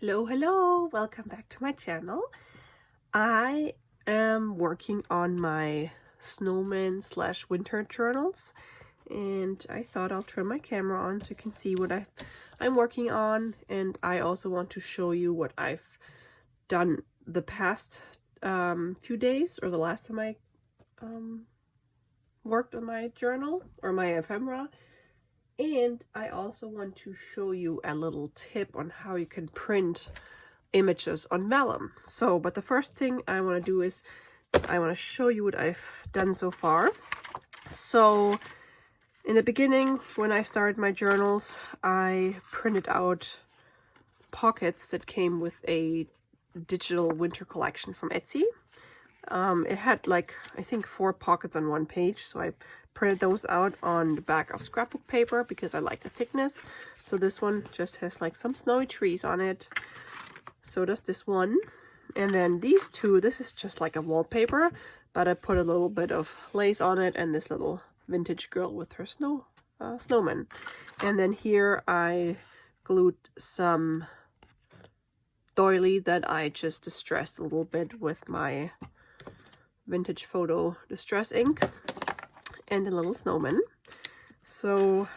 Hello, welcome back to my channel. I am working on my snowman / winter journals, and I thought I'll turn my camera on so you can see what I'm working on. And I also want to show you what I've done the past few days, or the last time I worked on my journal or my ephemera. And I also want to show you a little tip on how you can print images on vellum. But the first thing I want to do is I want to show you what I've done so far. So in the beginning, when I started my journals, I printed out pockets that came with a digital winter collection from Etsy. It had like, I think 4 pockets on one page, so I printed those out on the back of scrapbook paper because I like the thickness. So this one just has like some snowy trees on it. So does this one. And then these two, this is just like a wallpaper, but I put a little bit of lace on it and this little vintage girl with her snowman. And then here I glued some doily that I just distressed a little bit with my vintage photo distress ink, and a little snowman. So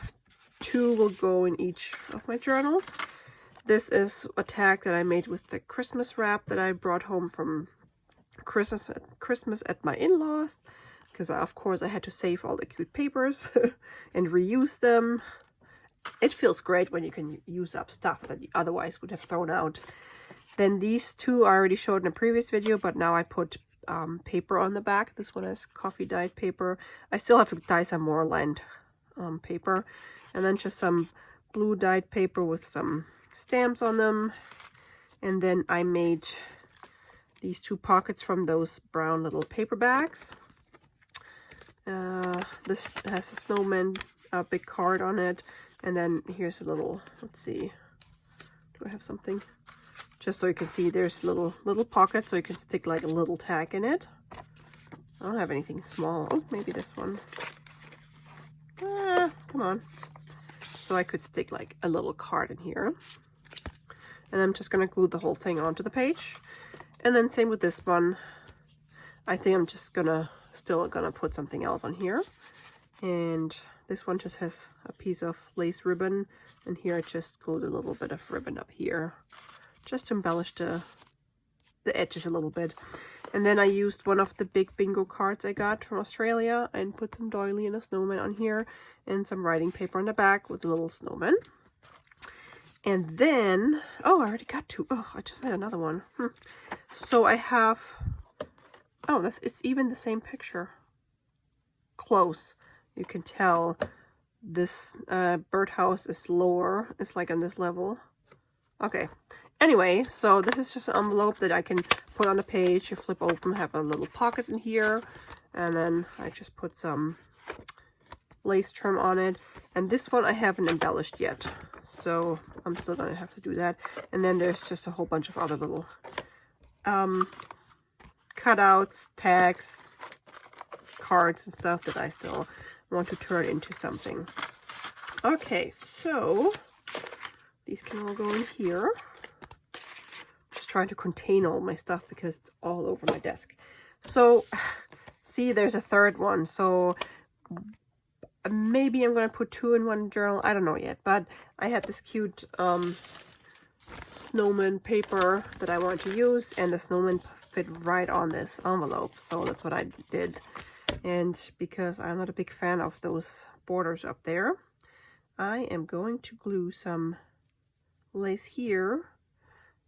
2 will go in each of my journals. This is a tag that I made with the Christmas wrap that I brought home from Christmas at my in-laws, because of course I had to save all the cute papers and reuse them. It feels great when you can use up stuff that you otherwise would have thrown out. Then these 2 I already showed in a previous video, but now I put paper on the back. This one is coffee dyed paper. I still have to dye some more lined paper, and then just some blue dyed paper with some stamps on them. And then I made these 2 pockets from those brown little paper bags. This has a snowman, a big card on it, and then here's a little, let's see, do I have something? Just so you can see, there's little pockets so you can stick like a little tag in it. I don't have anything small. Oh, maybe this one. Come on. So I could stick like a little card in here. And I'm just going to glue the whole thing onto the page. And then same with this one. I think I'm just still gonna put something else on here. And this one just has a piece of lace ribbon. And here I just glued a little bit of ribbon up here, just to embellish the edges a little bit. And then I used one of the big bingo cards I got from Australia and put some doily and a snowman on here and some writing paper on the back with a little snowman. And then, oh, I already got 2. Oh, I just made another one. So I have, oh, it's even the same picture. Close. You can tell this birdhouse is lower. It's like on this level. Okay. Anyway, so this is just an envelope that I can put on the page. You flip open, have a little pocket in here, and then I just put some lace trim on it. And this one I haven't embellished yet, so I'm still gonna have to do that. And then there's just a whole bunch of other little cutouts, tags, cards and stuff that I still want to turn into something. Okay, so these can all go in here. Just trying to contain all my stuff because it's all over my desk. So see, there's a third one. So maybe I'm going to put 2 in one journal. I don't know yet, but I had this cute snowman paper that I wanted to use, and the snowman fit right on this envelope. So that's what I did. And because I'm not a big fan of those borders up there, I am going to glue some lace here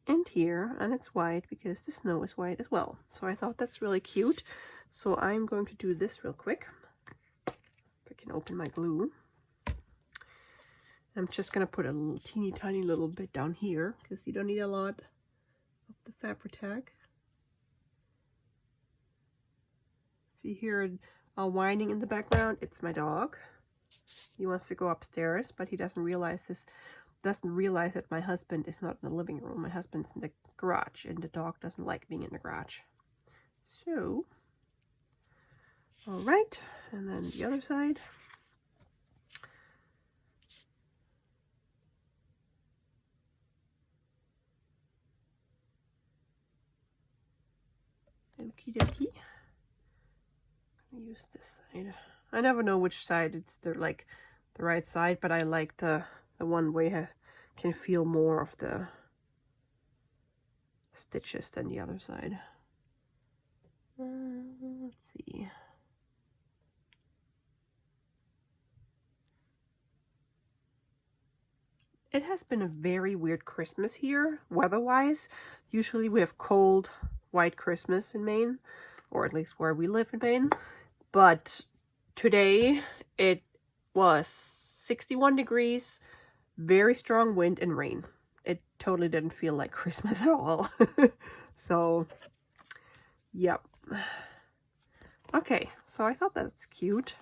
and here, and it's white because the snow is white as well. So I thought that's really cute. So I'm going to do this real quick. If I can open my glue. I'm just going to put a little teeny tiny little bit down here because you don't need a lot of the fabric tag. If you hear a whining in the background, it's my dog. He wants to go upstairs, but he doesn't realize that my husband is not in the living room. My husband's in the garage, and the dog doesn't like being in the garage. So, all right, and then the other side. Okie dokie. Use this side. I never know which side it's the right side, but I like the one where I can feel more of the stitches than the other side. Let's see. It has been a very weird Christmas here, weather-wise. Usually we have cold, white Christmas in Maine, or at least where we live in Maine. But today it was 61 degrees, very strong wind and rain. It totally didn't feel like Christmas at all. So, yep. Okay, so I thought that's cute.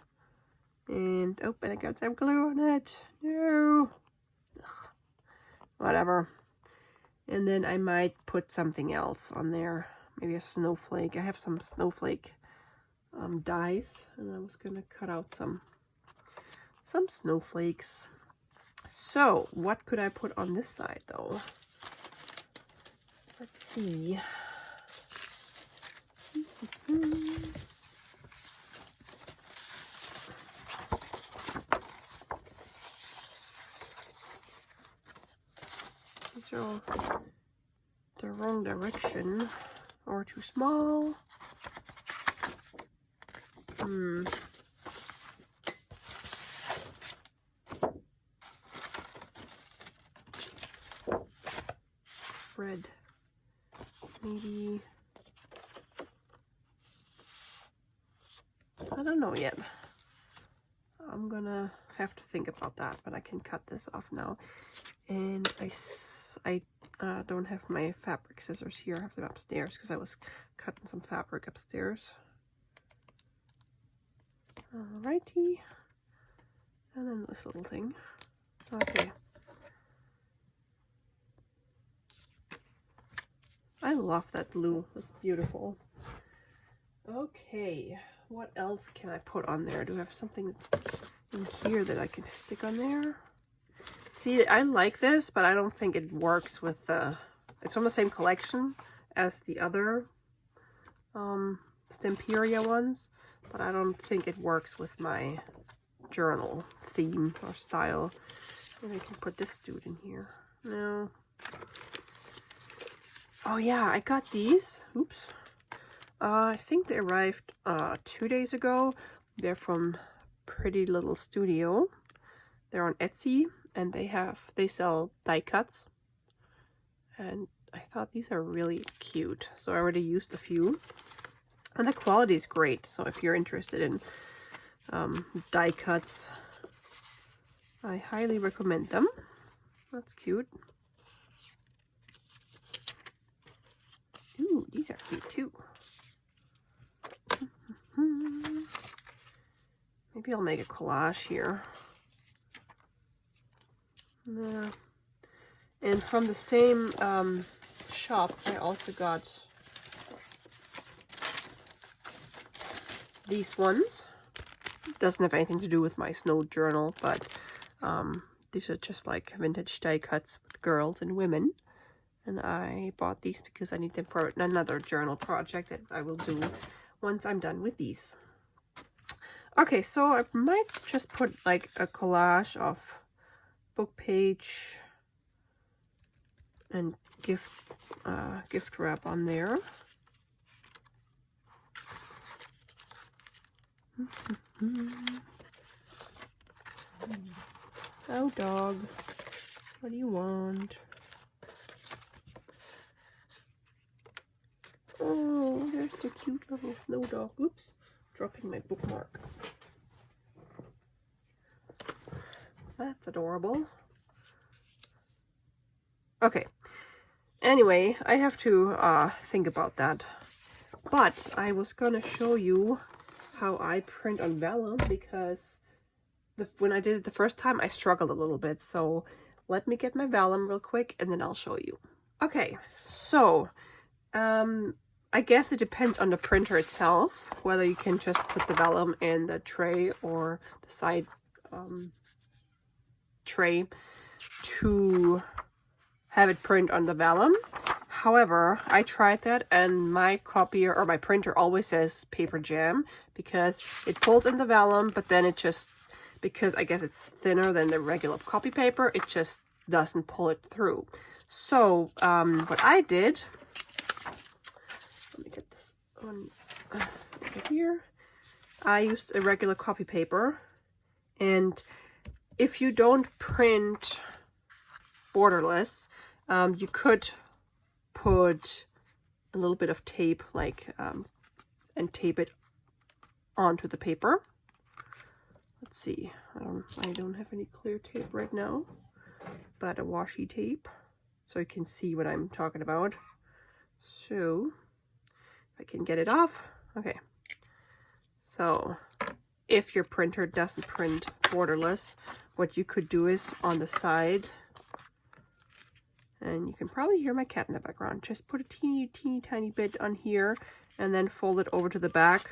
And, oh, and I got some glue on it. No. Ugh. Whatever. And then I might put something else on there. Maybe a snowflake. I have some snowflake dies, and I was gonna cut out some snowflakes. So what could I put on this side though? Let's see. These are all the wrong direction or too small. Red. Maybe. I don't know yet. I'm gonna have to think about that, but I can cut this off now. And I don't have my fabric scissors here. I have them upstairs because I was cutting some fabric upstairs. Alrighty. And then this little thing. Okay. I love that blue. That's beautiful. Okay. What else can I put on there? Do I have something in here that I can stick on there? See, I like this, but I don't think it works with the... It's from the same collection as the other Stemperia ones, but I don't think it works with my journal theme or style. Maybe I can put this dude in here. No. Oh yeah, I got these. Oops. I think they arrived 2 days ago. They're from Pretty Little Studio. They're on Etsy, and they sell die cuts. And I thought these are really cute. So I already used a few. And the quality is great. So if you're interested in die cuts, I highly recommend them. That's cute. Ooh, these are cute too. Maybe I'll make a collage here. Yeah. And from the same shop, I also got these ones. Doesn't have anything to do with my snow journal, but these are just like vintage die cuts with girls and women. And I bought these because I need them for another journal project that I will do once I'm done with these. Okay, so I might just put like a collage of book page and gift wrap on there. Oh, dog, what do you want? Oh, there's the cute little snow dog. Oops, dropping my bookmark. That's adorable. Okay. Anyway, I have to think about that. But I was gonna show you how I print on vellum because when I did it the first time, I struggled a little bit. So let me get my vellum real quick and then I'll show you. Okay, so I guess it depends on the printer itself, whether you can just put the vellum in the tray or the side tray to have it print on the vellum. However, I tried that and my copier or my printer always says paper jam because it pulls in the vellum, but then it just, because I guess it's thinner than the regular copy paper, it just doesn't pull it through. So what I did, let me get this on over here. I used a regular copy paper, and if you don't print borderless, you could put a little bit of tape, like, and tape it onto the paper. Let's see, I don't have any clear tape right now, but a washi tape, so you can see what I'm talking about. So, if I can get it off, okay. So, if your printer doesn't print borderless, what you could do is on the side, and you can probably hear my cat in the background, just put a teeny tiny bit on here and then fold it over to the back.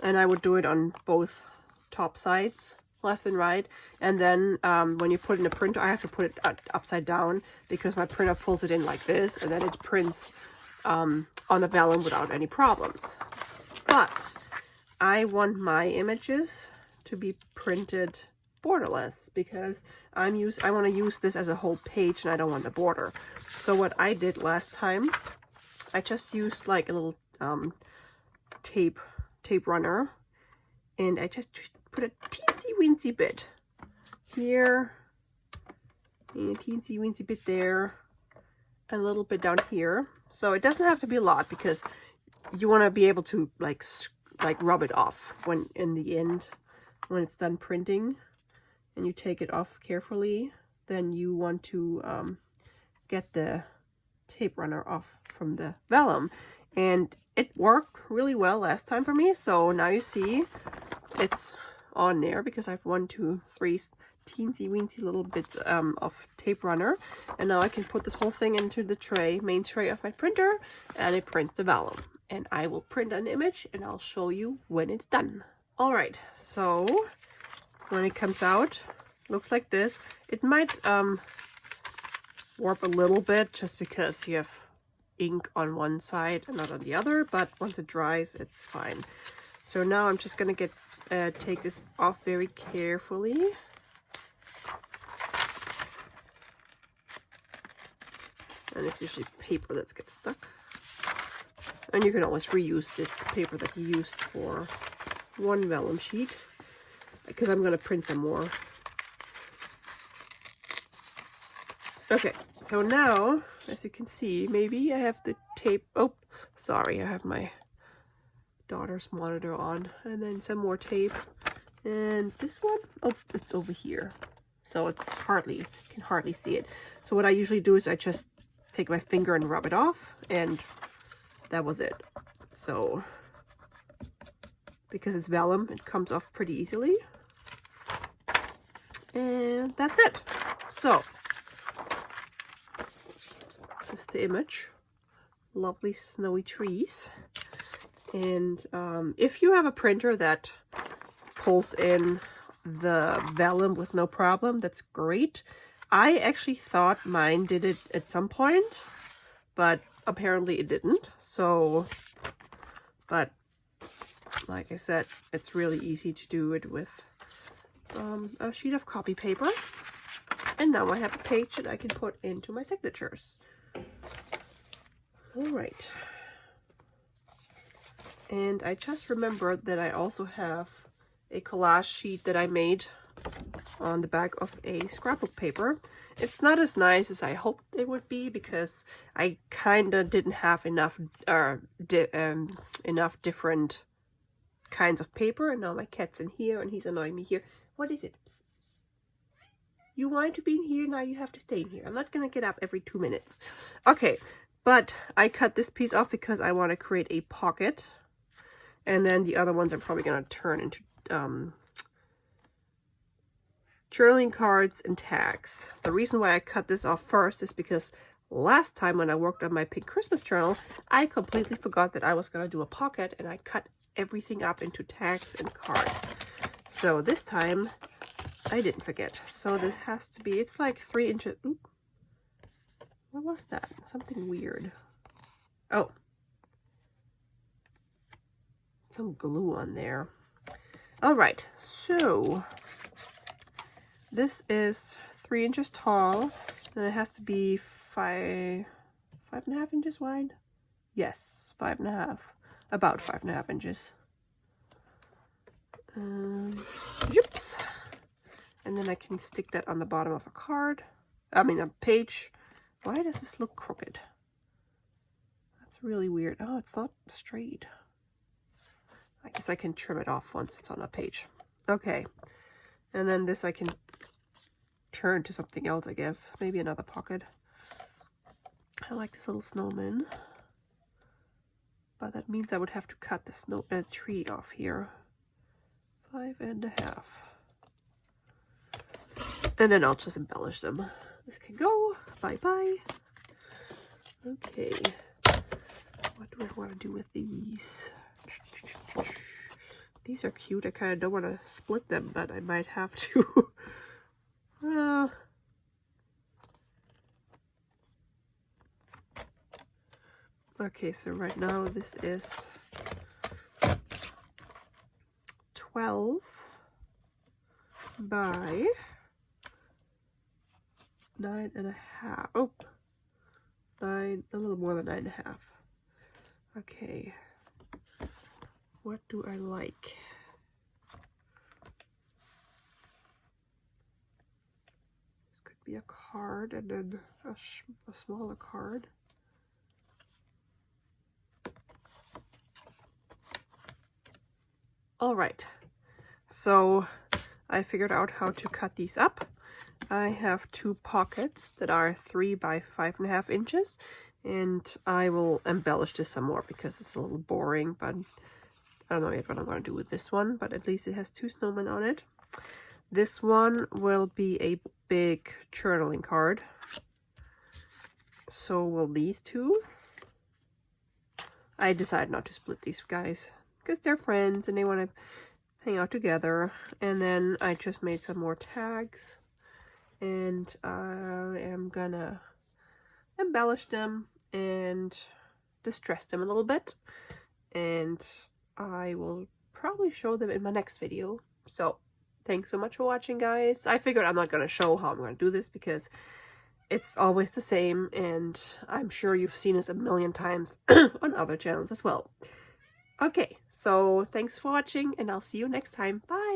And I would do it on both top sides, left and right. And then when you put in a printer, I have to put it upside down because my printer pulls it in like this, and then it prints on the vellum without any problems. But I want my images to be printed borderless because I want to use this as a whole page and I don't want the border. So what I did last time, I just used like a little tape runner, and I just put a teensy weensy bit here, and a teensy weensy bit there, a little bit down here. So it doesn't have to be a lot because you want to be able to like rub it off when in the end, when it's done printing and you take it off carefully. Then you want to get the tape runner off from the vellum, and it worked really well last time for me. So now you see it's on there because I've 1, 2, 3 teensy weensy little bits of tape runner, and now I can put this whole thing into the main tray of my printer, and it prints the vellum. And I will print an image and I'll show you when it's done. All right, so when it comes out, looks like this. It might warp a little bit just because you have ink on one side and not on the other, but once it dries, it's fine. So now I'm just gonna take this off very carefully. And it's usually paper that gets stuck. And you can always reuse this paper that you used for one vellum sheet, because I'm going to print some more. Okay, so now, as you can see, maybe I have the tape. Oh, sorry, I have my daughter's monitor on. And then some more tape. And this one, oh, it's over here. So it's you can hardly see it. So what I usually do is I just take my finger and rub it off, and that was it. So, because it's vellum, it comes off pretty easily. And that's it. So, this is the image. Lovely snowy trees. And if you have a printer that pulls in the vellum with no problem, that's great. I actually thought mine did it at some point, but apparently it didn't. So, but like I said, it's really easy to do it with a sheet of copy paper. And now I have a page that I can put into my signatures. All right. And I just remembered that I also have a collage sheet that I made on the back of a scrapbook paper. It's not as nice as I hoped it would be because I kind of didn't have enough different kinds of paper, and now my cat's in here and he's annoying me here. What is it? Psst, psst. You wanted to be in here, now you have to stay in here. I'm not gonna get up every 2 minutes. Okay, but I cut this piece off because I want to create a pocket, and then the other ones I'm probably gonna turn into journaling cards and tags. The reason why I cut this off first is because last time when I worked on my pink Christmas journal, I completely forgot that I was going to do a pocket, and I cut everything up into tags and cards. So this time I didn't forget. So this has to be, it's like 3 inches. Oops. What was that? Something weird. Oh. Some glue on there. All right, so this is 3 inches tall, and it has to be 5.5 inches wide. Yes, 5.5, about 5.5 inches. Oops. And then I can stick that on the bottom of a card. I mean, a page. Why does this look crooked? That's really weird. Oh, it's not straight. I guess I can trim it off once it's on a page. Okay. And then this I can turn to something else, I guess. Maybe another pocket. I like this little snowman. But that means I would have to cut the tree off here. 5.5. And then I'll just embellish them. This can go. Bye-bye. Okay. What do I want to do with these? These are cute. I kind of don't want to split them, but I might have to. Okay, so right now this is 12 by 9.5. Oh, 9, a little more than 9.5. Okay. What do I like? This could be a card and then a smaller card. All right, so I figured out how to cut these up. I have 2 pockets that are 3 by 5.5 inches, and I will embellish this some more because it's a little boring, but I don't know yet what I'm going to do with this one, but at least it has 2 snowmen on it. This one will be a big journaling card. So will these 2. I decided not to split these guys because they're friends and they want to hang out together. And then I just made some more tags, and I am gonna embellish them and distress them a little bit, and I will probably show them in my next video. So thanks so much for watching, guys. I figured I'm not going to show how I'm going to do this because it's always the same, and I'm sure you've seen this a million times on other channels as well. Okay, so thanks for watching, and I'll see you next time. Bye!